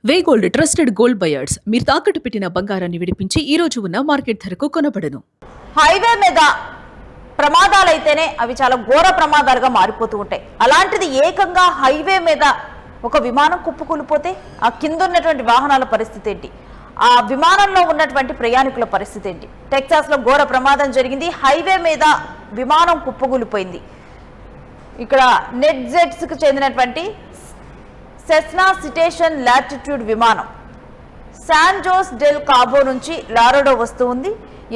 వే gold trusted gold buyers మీరు తాకట్టు పెట్టిన బంగారాన్ని విడిపించి ఈ రోజు ఉన్న మార్కెట్ ధరకు కొనబడను. హైవే మీద ప్రమాదాలైతేనే అవి చాలా ఘోర ప్రమాదాలుగా మారిపోతూ ఉంటాయి. అలాంటిది ఏకంగా హైవే మీద ఒక విమానం కుప్పకూలిపోతే ఆ కింద ఉన్నటువంటి వాహనాల పరిస్థితి ఏంటి, ఆ విమానంలో ఉన్నటువంటి ప్రయాణికుల పరిస్థితి ఏంటి? టెక్సాస్లో ఘోర ప్రమాదం జరిగింది. హైవే మీద విమానం కుప్పకూలిపోయింది. ఇక్కడ నెట్జెట్స్కి చెందినటువంటి సెస్నా సిటేషన్ లాటిట్యూడ్ విమానం శాన్ జోస్ డెల్ కాబో నుంచి లారెడో వస్తూ ఉంది.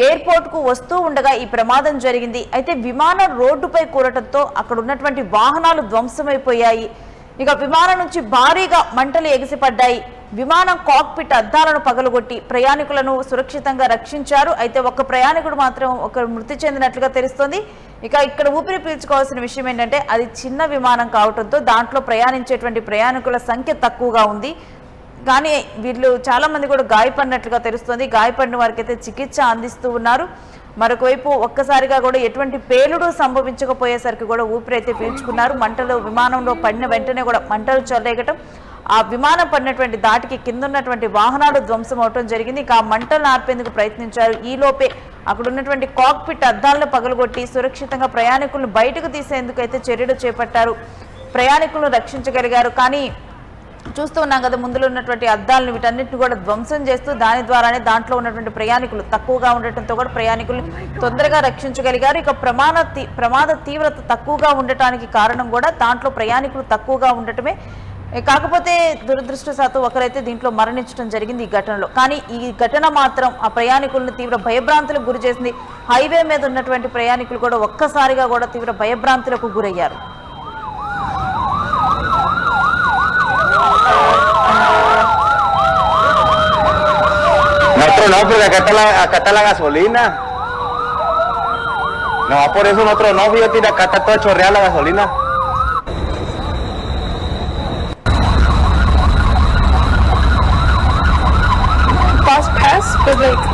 ఎయిర్పోర్ట్కు వస్తూ ఉండగా ఈ ప్రమాదం జరిగింది. అయితే విమానం రోడ్డుపై కూరటంతో అక్కడ ఉన్నటువంటి వాహనాలు ధ్వంసమైపోయాయి. ఇక విమానం నుంచి భారీగా మంటలు ఎగిసిపడ్డాయి. విమానం కాక్పిట్ అద్దాలను పగలగొట్టి ప్రయాణికులను సురక్షితంగా రక్షించారు. అయితే ఒక ప్రయాణికుడు మాత్రం ఒకరు మృతి చెందినట్లుగా తెలుస్తోంది. ఇక ఇక్కడ ఊపిరి పీల్చుకోవాల్సిన విషయం ఏంటంటే అది చిన్న విమానం కావడంతో దాంట్లో ప్రయాణించేటువంటి ప్రయాణికుల సంఖ్య తక్కువగా ఉంది. కానీ వీళ్ళు చాలా మంది కూడా గాయపడినట్లుగా తెలుస్తోంది. గాయపడిన వారికి అయితే చికిత్స అందిస్తూ ఉన్నారు. మరొకవైపు ఒక్కసారిగా కూడా ఎటువంటి పేలుడు సంభవించకపోయేసరికి కూడా ఊపిరైతే పీల్చుకున్నారు. మంటలు విమానంలో పడిన వెంటనే కూడా మంటలు చెలరేగటం, ఆ విమానం పడినటువంటి దాటికి కింద ఉన్నటువంటి వాహనాలు ధ్వంసం అవటం జరిగింది. ఇక ఆ మంటలను ఆర్పేందుకు ప్రయత్నించారు. ఈలోపే అక్కడ ఉన్నటువంటి కాక్పిట్ అద్దాలను పగలగొట్టి సురక్షితంగా ప్రయాణికులను బయటకు తీసేందుకు అయితే చర్యలు చేపట్టారు. ప్రయాణికులను రక్షించగలిగారు. కానీ చూస్తూ ఉన్నాం కదా, ముందులో ఉన్నటువంటి అద్దాలను వీటన్నిటిని కూడా ధ్వంసం చేస్తూ దాని ద్వారానే దాంట్లో ఉన్నటువంటి ప్రయాణికులు తక్కువగా ఉండటంతో కూడా ప్రయాణికులు తొందరగా రక్షించగలిగారు. ఇక ప్రమాద తీవ్రత తక్కువగా ఉండటానికి కారణం కూడా దాంట్లో ప్రయాణికులు తక్కువగా ఉండటమే. కాకపోతే దురదృష్టవశాత్తు ఒకరైతే దీంట్లో మరణించడం జరిగింది ఈ ఘటనలో. కానీ ఈ ఘటన మాత్రం ఆ ప్రయాణికులను తీవ్ర భయభ్రాంతులకు గురి చేసింది. హైవే మీద ఉన్నటువంటి ప్రయాణికులు కూడా ఒక్కసారిగా కూడా తీవ్ర భయభ్రాంతులకు గురయ్యారు. No, porque acá está la gasolina. No, por eso nosotros no, fíjate, acá está todo chorreada la gasolina. Fast pass, but like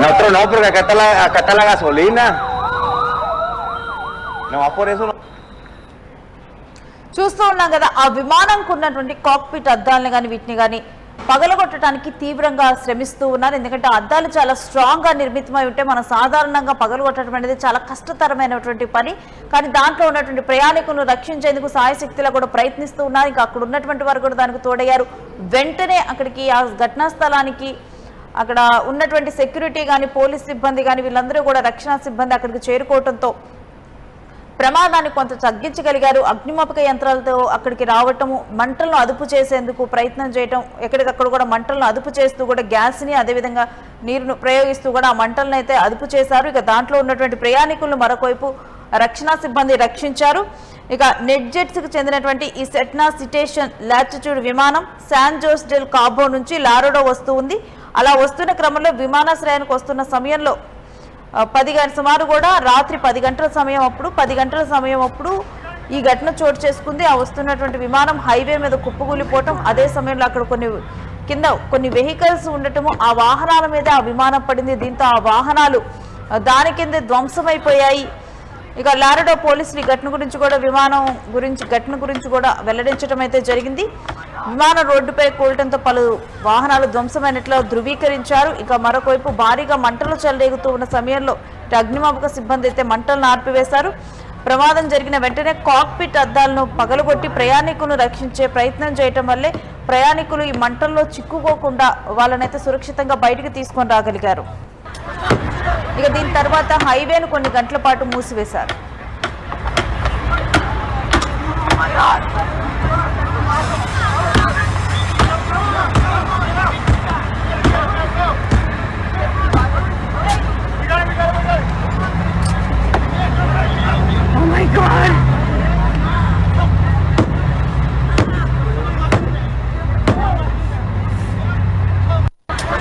Nosotros no, porque acá está la gasolina. No, por eso no. చూస్తూ ఉన్నాం కదా, ఆ విమానంకు ఉన్నటువంటి cockpit అద్దాలను కానీ వీటిని కానీ పగలగొట్టడానికి తీవ్రంగా శ్రమిస్తూ ఉన్నారు. ఎందుకంటే అద్దాలు చాలా స్ట్రాంగ్గా నిర్మితమై ఉంటే మనం సాధారణంగా పగలగొట్టడం అనేది చాలా కష్టతరమైనటువంటి పని. కానీ దాంట్లో ఉన్నటువంటి ప్రయాణికులను రక్షించేందుకు సాయశక్తిలో కూడా ప్రయత్నిస్తూ ఉన్నారు. ఇంకా అక్కడ ఉన్నటువంటి వారు కూడా దానికి తోడయ్యారు. వెంటనే అక్కడికి ఆ ఘటనా స్థలానికి అక్కడ ఉన్నటువంటి సెక్యూరిటీ కానీ పోలీస్ సిబ్బంది కానీ వీళ్ళందరూ కూడా రక్షణ సిబ్బంది అక్కడికి చేరుకోవడంతో ప్రమాదాన్ని కొంత తగ్గించగలిగారు. అగ్నిమాపక యంత్రాలతో అక్కడికి రావటము, మంటలను అదుపు చేసేందుకు ప్రయత్నం చేయటం, ఎక్కడికక్కడ కూడా మంటలను అదుపు చేస్తూ కూడా గ్యాస్ని అదేవిధంగా నీరును ప్రయోగిస్తూ కూడా ఆ మంటలను అయితే అదుపు చేశారు. ఇక దాంట్లో ఉన్నటువంటి ప్రయాణికులను మరొకవైపు రక్షణ సిబ్బంది రక్షించారు. ఇక నెట్జెట్స్కి చెందినటువంటి ఈ సెస్నా సిటేషన్ లాటిట్యూడ్ విమానం శాన్ జోస్ డెల్ కాబో నుంచి లారెడో వస్తూ ఉంది. అలా వస్తున్న క్రమంలో విమానాశ్రయానికి వస్తున్న సమయంలో సుమారు కూడా రాత్రి 10 గంటల సమయం అప్పుడు ఈ ఘటన చోటు చేసుకుంది. ఆ వస్తున్నటువంటి విమానం హైవే మీద కుప్పకూలిపోవటం, అదే సమయంలో అక్కడ కొన్ని వెహికల్స్ ఉండటము, ఆ వాహనాల మీద ఆ విమానం పడింది. దీంతో ఆ వాహనాలు దాని కింద ధ్వంసమైపోయాయి. ఇక లారెడో పోలీసులు ఈ ఘటన గురించి కూడా వెల్లడించడం అయితే జరిగింది. విమానం రోడ్డుపై కూలటంతో పలు వాహనాలు ధ్వంసమైనట్లు ధృవీకరించారు. ఇక మరొకవైపు భారీగా మంటలు చెలరేగుతూ ఉన్న సమయంలో అగ్నిమాపక సిబ్బంది అయితే మంటలను ఆర్పివేశారు. ప్రమాదం జరిగిన వెంటనే కాక్పిట్ అద్దాలను పగలగొట్టి ప్రయాణికులను రక్షించే ప్రయత్నం చేయటం వల్లే ప్రయాణికులు ఈ మంటల్లో చిక్కుకోకుండా వాళ్ళనైతే సురక్షితంగా బయటికి తీసుకొని రాగలిగారు. ఇక దీని తర్వాత హైవేను కొన్ని గంటల పాటు మూసివేశారు.